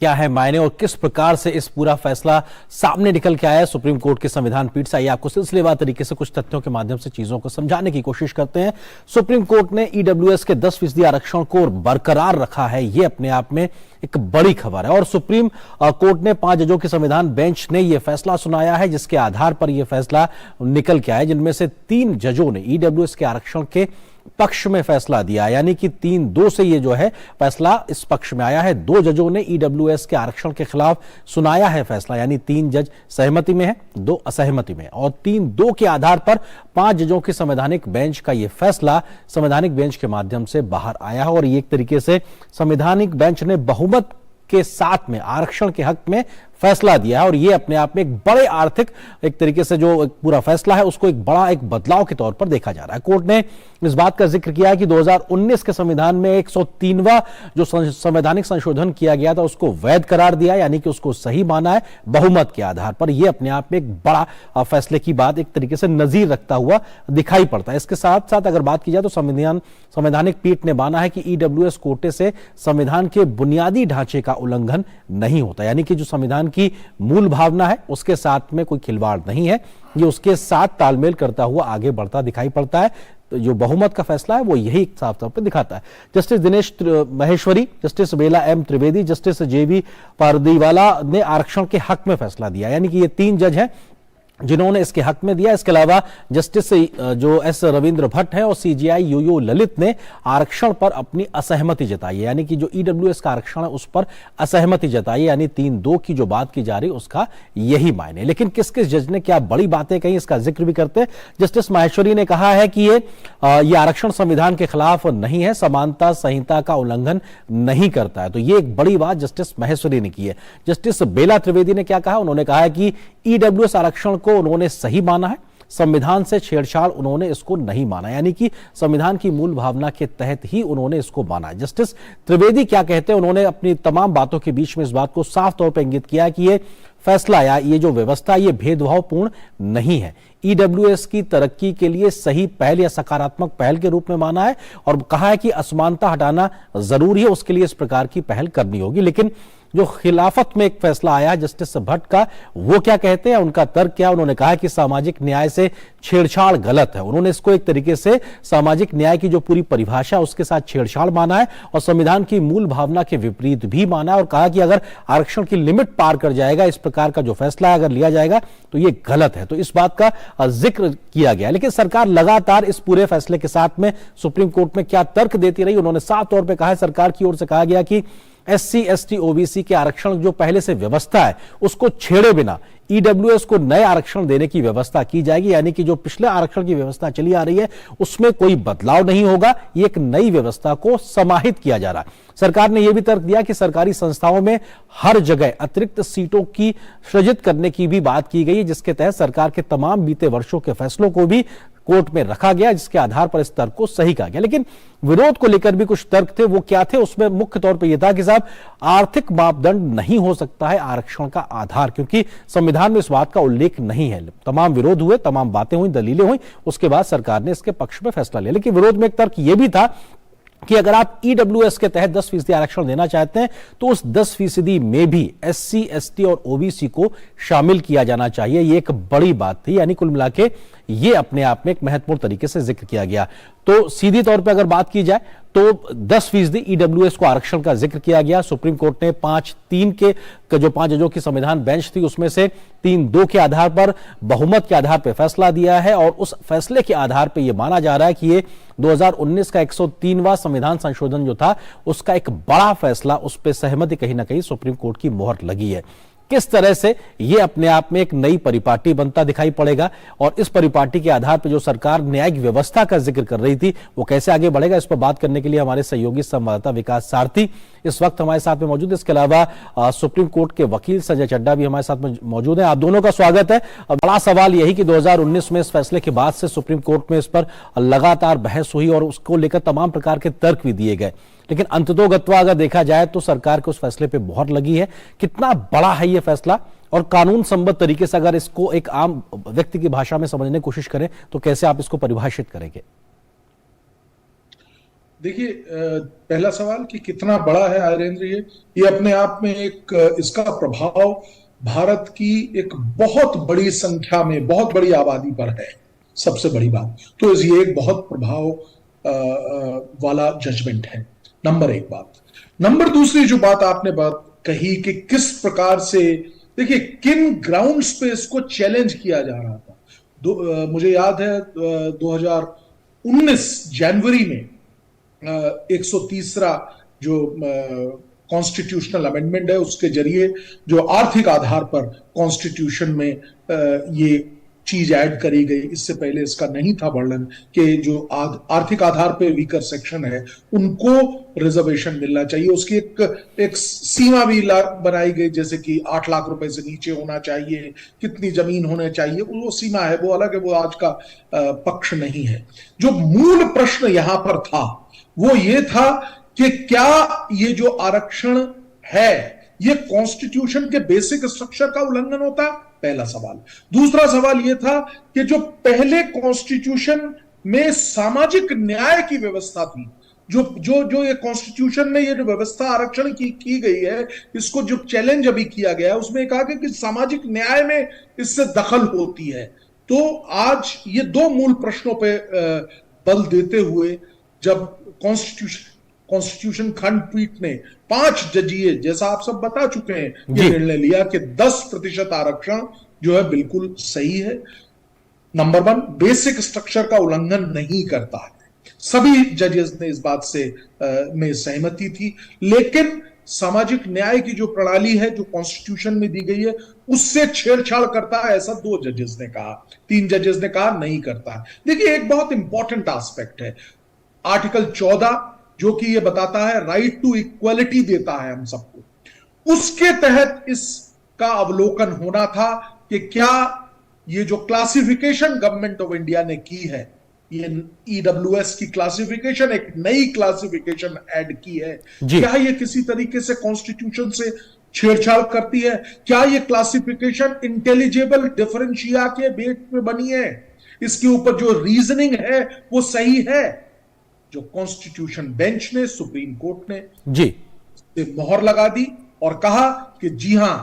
क्या है मायने और किस प्रकार से इस पूरा फैसला सामने निकल के आया है सुप्रीम कोर्ट के संविधान पीठ से, आइए आपको सिलसिलेवार तरीके से कुछ तथ्यों के माध्यम से चीजों को समझाने की कोशिश करते हैं। सुप्रीम कोर्ट ने ईडब्ल्यूएस के 10% आरक्षण को बरकरार रखा है, यह अपने आप में एक बड़ी खबर है। और सुप्रीम कोर्ट ने 5 जजों के संविधान बेंच ने यह फैसला सुनाया है, जिसके आधार पर यह फैसला निकल के आया, जिनमें से 3 जजों ने ईडब्ल्यूएस के आरक्षण के पक्ष में फैसला दिया, यानी कि 3-2 से ये जो है फैसला इस पक्ष में आया है। 2 जजों ने ईडब्ल्यूएस के आरक्षण के खिलाफ सुनाया है फैसला, यानी 3 जज सहमति में है, 2 असहमति में, और 3-2 के आधार पर 5 जजों की संवैधानिक बेंच का यह फैसला संवैधानिक बेंच के माध्यम से बाहर आया है। और ये एक तरीके से संवैधानिक बेंच ने बहुमत के साथ में आरक्षण के हक में फैसला दिया है। और ये अपने आप में एक बड़े आर्थिक एक तरीके से जो एक पूरा फैसला है उसको एक बड़ा एक बदलाव के तौर पर देखा जा रहा है। कोर्ट ने इस बात का जिक्र किया है कि 2019 के संविधान में 103वां जो संवैधानिक संशोधन किया गया था उसको वैध करार दिया, यानी कि उसको सही माना है बहुमत के आधार पर। यह अपने आप में एक बड़ा फैसले की बात एक तरीके से नजीर रखता हुआ दिखाई पड़ता है। इसके साथ साथ अगर बात की जाए तो संवैधानिक पीठ ने माना है कि ईडब्ल्यूएस कोटे से संविधान के बुनियादी ढांचे का उल्लंघन नहीं होता, यानी कि जो संविधान की मूल भावना है उसके साथ में कोई खिलवाड़ नहीं है, ये उसके साथ तालमेल करता हुआ आगे बढ़ता दिखाई पड़ता है। तो जो बहुमत का फैसला है वो यही साफ तौर पर दिखाता है। जस्टिस दिनेश महेश्वरी, जस्टिस बेला एम त्रिवेदी, जस्टिस जेवी पारदीवाला ने आरक्षण के हक में फैसला दिया, यानी कि ये 3 जज हैं जिन्होंने इसके हक में दिया। इसके अलावा जस्टिस जो एस रविंद्र भट्ट है और सीजेआई यूयू ललित ने आरक्षण पर अपनी असहमति जताई है, यानी कि जो ईडब्ल्यूएस का आरक्षण है उस पर असहमति जताई, यानी 3-2 की जो बात की जा रही है उसका यही मायने। लेकिन किस किस जज ने क्या बड़ी बातें कही इसका जिक्र भी करते हैं। जस्टिस माहेश्वरी ने कहा है कि ये आरक्षण संविधान के खिलाफ नहीं है, समानता संहिता का उल्लंघन नहीं करता है, तो ये एक बड़ी बात जस्टिस माहेश्वरी ने की है। जस्टिस बेला त्रिवेदी ने क्या कहा, उन्होंने कहा है कि ईडब्ल्यूएस आरक्षण को उन्होंने सही माना है, संविधान से छेड़छाड़ उन्होंने इसको नहीं माना, यानी कि संविधान की मूल भावना के तहत ही उन्होंने इसको माना। जस्टिस त्रिवेदी क्या कहते हैं, उन्होंने अपनी तमाम बातों के बीच में इस बात को साफ तौर पर इंगित किया कि ये फैसला या ये जो व्यवस्था ये भेदभावपूर्ण नहीं है, ईडब्ल्यूएस की तरक्की के लिए सही पहल या सकारात्मक पहल के रूप में माना है, और कहा है कि असमानता हटाना जरूरी है, उसके लिए इस प्रकार की पहल करनी होगी। लेकिन जो खिलाफत में एक फैसला आया जस्टिस भट्ट का, वो क्या कहते हैं, उनका तर्क क्या, उन्होंने कहा कि सामाजिक न्याय से छेड़छाड़ गलत है। उन्होंने इसको एक तरीके से सामाजिक न्याय की जो पूरी परिभाषा उसके साथ छेड़छाड़ माना है और संविधान की मूल भावना के विपरीत भी माना है, और कहा कि अगर आरक्षण की लिमिट पार कर जाएगा इस प्रकार का जो फैसला अगर लिया जाएगा तो ये गलत है। तो इस बात का जिक्र किया गया। लेकिन सरकार लगातार इस पूरे फैसले के साथ में सुप्रीम कोर्ट में क्या तर्क देती रही, उन्होंने साफ तौर पर कहा है, सरकार की ओर से कहा गया कि एससी एसटी ओबीसी के आरक्षण जो पहले से व्यवस्था है उसको छेड़े बिना ईडब्ल्यूएस को नए आरक्षण देने की व्यवस्था की जाएगी, यानी कि जो पिछले आरक्षण की व्यवस्था चली आ रही है उसमें कोई बदलाव नहीं होगा, ये एक नई व्यवस्था को समाहित किया जा रहा है। सरकार ने यह भी तर्क दिया कि सरकारी संस्थाओं में हर जगह अतिरिक्त सीटों की सृजित करने की भी बात की गई, जिसके तहत सरकार के तमाम बीते वर्षों के फैसलों को भी कोर्ट में रखा गया, जिसके आधार पर इस तर्क को सही कहा गया। लेकिन विरोध को लेकर भी कुछ तर्क थे, वो क्या थे, उसमें मुख्य तौर पर यह था कि साहब आर्थिक मापदंड नहीं हो सकता है आरक्षण का आधार, क्योंकि संविधान में इस बात का उल्लेख नहीं है। तमाम विरोध हुए, तमाम बातें हुई, दलीलें हुई, उसके बाद सरकार ने इसके पक्ष में फैसला लिया। लेकिन विरोध में एक तर्क यह भी था कि अगर आप ईडब्ल्यूएस के तहत 10% आरक्षण देना चाहते हैं तो उस 10% में भी एससी एसटी और ओबीसी को शामिल किया जाना चाहिए। यह एक बड़ी बात थी, यानी कुल मिलाके ये अपने आप में एक महत्वपूर्ण तरीके से जिक्र किया गया। तो सीधी तौर पर अगर बात की जाए तो 10% ईडब्ल्यूएस को आरक्षण का जिक्र किया गया। सुप्रीम कोर्ट ने 5-3 के जो 5 जजों की संविधान बेंच थी उसमें से 3-2 के आधार पर बहुमत के आधार पर फैसला दिया है, और उस फैसले के आधार पर यह माना जा रहा है कि ये 2019 का 103वां संविधान संशोधन जो था उसका एक बड़ा फैसला, उस पर सहमति कहीं ना कहीं सुप्रीम कोर्ट की मोहर लगी है। किस तरह से ये अपने आप में एक नई परिपाटी बनता दिखाई पड़ेगा, और इस परिपाटी के आधार पर जो सरकार न्यायिक व्यवस्था का जिक्र कर रही थी वो कैसे आगे बढ़ेगा, इस पर बात करने के लिए हमारे सहयोगी संवाददाता विकास सारथी इस वक्त हमारे साथ में मौजूद है। इसके अलावा सुप्रीम कोर्ट के वकील संजय चड्डा भी हमारे साथ में मौजूद है। आप दोनों का स्वागत है। बड़ा सवाल यही कि 2019 में इस फैसले के बाद से सुप्रीम कोर्ट में इस पर लगातार बहस हुई और उसको लेकर तमाम प्रकार के तर्क भी दिए गए, लेकिन अंततोगत्वा अगर देखा जाए तो सरकार को उस फैसले पे मोहर लगी है। कितना बड़ा है ये फैसला, और कानून संबद्ध तरीके से अगर इसको एक आम व्यक्ति की भाषा में समझने की कोशिश करें तो कैसे आप इसको परिभाषित करेंगे? देखिए, पहला सवाल कि कितना बड़ा है आयरेंद्र, ये अपने आप में एक इसका प्रभाव भारत की एक बहुत बड़ी संख्या में, बहुत बड़ी आबादी पर है। सबसे बड़ी बात तो ये एक बहुत प्रभाव वाला जजमेंट है। नंबर एक बात। नंबर दूसरी जो बात आपने बात कही कि किस प्रकार से, देखिए किन ग्राउंड्स पे इसको चैलेंज किया जा रहा था। मुझे याद है 2019 जनवरी में 130वां जो कॉन्स्टिट्यूशनल अमेंडमेंट है उसके जरिए जो आर्थिक आधार पर कॉन्स्टिट्यूशन में ये चीज ऐड करी गई। इससे पहले इसका नहीं था वर्णन कि जो आर्थिक आधार पर वीकर सेक्शन है उनको रिजर्वेशन मिलना चाहिए। उसकी एक सीमा भी बनाई गई, जैसे कि 8 लाख रुपए से नीचे होना चाहिए, कितनी जमीन होने चाहिए, वो सीमा है, वो अलग है, वो आज का पक्ष नहीं है। जो मूल प्रश्न यहां पर था वो ये था कि क्या ये जो आरक्षण है ये कॉन्स्टिट्यूशन के बेसिक स्ट्रक्चर का उल्लंघन होता है, पहला सवाल। दूसरा सवाल यह था कि जो पहले कॉन्स्टिट्यूशन में सामाजिक न्याय की व्यवस्था थी, जो जो जो ये कॉन्स्टिट्यूशन में ये जो व्यवस्था आरक्षण की गई है, इसको जो चैलेंज अभी किया गया है उसमें कहा गया कि सामाजिक न्याय में इससे दखल होती है। तो आज ये दो मूल प्रश्नों पे बल देते हुए जब कॉन्स्टिट्यूशन खंडपीठ ने 5 जजिए, जैसा आप सब बता चुके हैं, ये निर्णय लिया कि 10% आरक्षण जो है बिल्कुल सही है। नंबर 1, बेसिक स्ट्रक्चर का उल्लंघन नहीं करता है। सभी जजेस ने इस बात से में सहमति थी। लेकिन सामाजिक न्याय की जो प्रणाली है जो कॉन्स्टिट्यूशन में दी गई है उससे छेड़छाड़ करता है, ऐसा 2 जजेस ने कहा। 3 जजेस ने कहा नहीं करता है। देखिए, एक बहुत इंपॉर्टेंट एस्पेक्ट है आर्टिकल 14 जो कि ये बताता है राइट टू इक्वलिटी देता है हम सबको। उसके तहत इसका अवलोकन होना था कि क्या ये जो क्लासिफिकेशन गवर्नमेंट ऑफ इंडिया ने की है, ये ईडब्ल्यूएस की क्लासिफिकेशन, एक नई क्लासिफिकेशन ऐड की है, क्या ये किसी तरीके से कॉन्स्टिट्यूशन से छेड़छाड़ करती है? क्या ये क्लासिफिकेशन इंटेलिजिबल डिफरेंशिया के बेस पे बनी है? इसके ऊपर जो रीजनिंग है वो सही है? जो कॉन्स्टिट्यूशन बेंच ने, सुप्रीम कोर्ट ने जी मोहर लगा दी और कहा कि जी हां,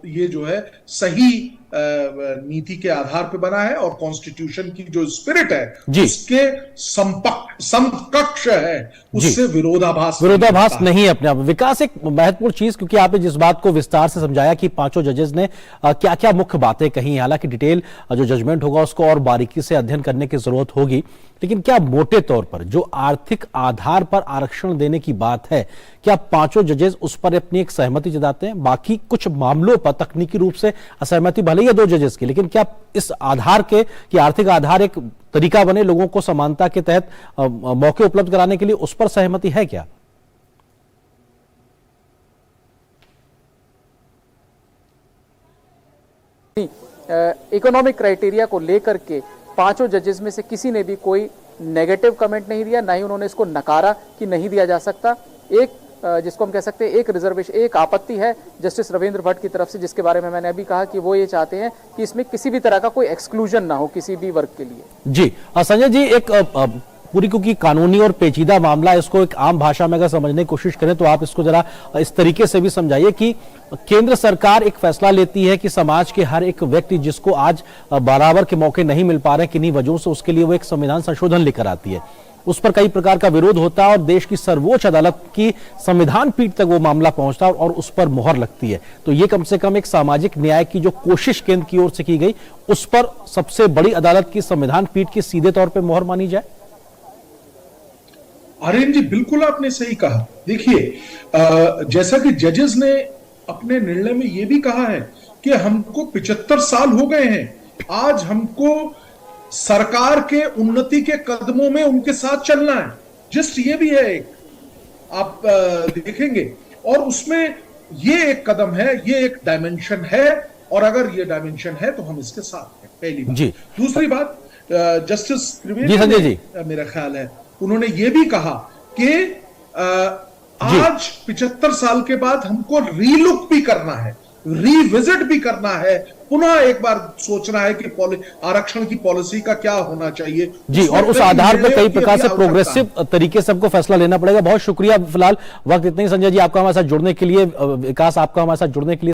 ये जो है सही नीति के आधार पर बना है और कॉन्स्टिट्यूशन की जो स्पिरिट है उसके समकक्ष है, उससे विरोधाभास नहीं है अपने आप। विकास, एक महत्वपूर्ण चीज, क्योंकि आपने जिस बात को विस्तार से समझाया कि 5 जजेस ने क्या क्या मुख्य बातें कही, हालांकि डिटेल जो जजमेंट होगा उसको और बारीकी से अध्ययन करने की जरूरत होगी, लेकिन क्या मोटे तौर पर जो आर्थिक आधार पर आरक्षण देने की बात है, क्या 5 जजेस उस पर अपनी एक सहमति जताते हैं? बाकी कुछ मामलों पर तकनीकी रूप से असहमति भले ही 2 जजेस की, लेकिन क्या इस आधार के कि आर्थिक आधार एक तरीका बने लोगों को समानता के तहत मौके उपलब्ध कराने के लिए, उस पर सहमति है क्या? इकोनॉमिक क्राइटेरिया को लेकर के 5 जजेस में से किसी ने भी कोई नेगेटिव कमेंट नहीं दिया, ना ही उन्होंने इसको नकारा कि नहीं दिया जा सकता। एक जिसको हम कह सकते हैं एक रिजर्वेशन, एक आपत्ति है जस्टिस रविंद्र भट्ट की तरफ से, जिसके बारे में मैंने अभी कहा कि वो ये चाहते हैं कि इसमें किसी भी तरह का कोई एक्सक्लूजन ना हो किसी भी वर्ग के लिए। जी संजय जी, एक पूरी क्योंकि कानूनी और पेचीदा मामला, इसको एक आम भाषा में अगर समझने की कोशिश करें तो आप इसको जरा इस तरीके से भी समझाइए कि केंद्र सरकार एक फैसला लेती है कि समाज के हर एक व्यक्ति जिसको आज बराबर के मौके नहीं मिल पा रहे किन्हीं वजहों से, उसके लिए वो एक संविधान संशोधन लेकर आती है। उस पर कई प्रकार का विरोध होता है और देश की सर्वोच्च अदालत की संविधान पीठ तक वो मामला पहुंचता है और उस पर मोहर लगती है। तो ये कम से कम एक सामाजिक न्याय की जो कोशिश केंद्र की ओर से की गई, उस पर सबसे बड़ी अदालत की संविधान पीठ की सीधे तौर पर मोहर मानी जाए। आर्यन जी, बिल्कुल आपने सही कहा। देखिए, जैसा कि जजेस ने अपने निर्णय में यह भी कहा है कि हमको 75 साल हो गए हैं, आज हमको सरकार के उन्नति के कदमों में उनके साथ चलना है। जस्ट ये भी है एक, आप देखेंगे, और उसमें ये एक कदम है, ये एक डायमेंशन है, और अगर ये डायमेंशन है तो हम इसके साथ हैं, पहली बात। जी दूसरी बात, जस्टिस त्रिवेदी जी, मेरा ख्याल है उन्होंने ये भी कहा कि आज 75 साल के बाद हमको रीलुक भी करना है। रिविजिट भी करना है, पुनः एक बार सोचना है कि आरक्षण की पॉलिसी का क्या होना चाहिए जी, और उस आधार पर कई प्रकार से प्रोग्रेसिव तरीके से हमको फैसला लेना पड़ेगा। बहुत शुक्रिया, फिलहाल वक्त इतना ही। संजय जी, आपका हमारे साथ जुड़ने के लिए, विकास आपका हमारे साथ जुड़ने के लिए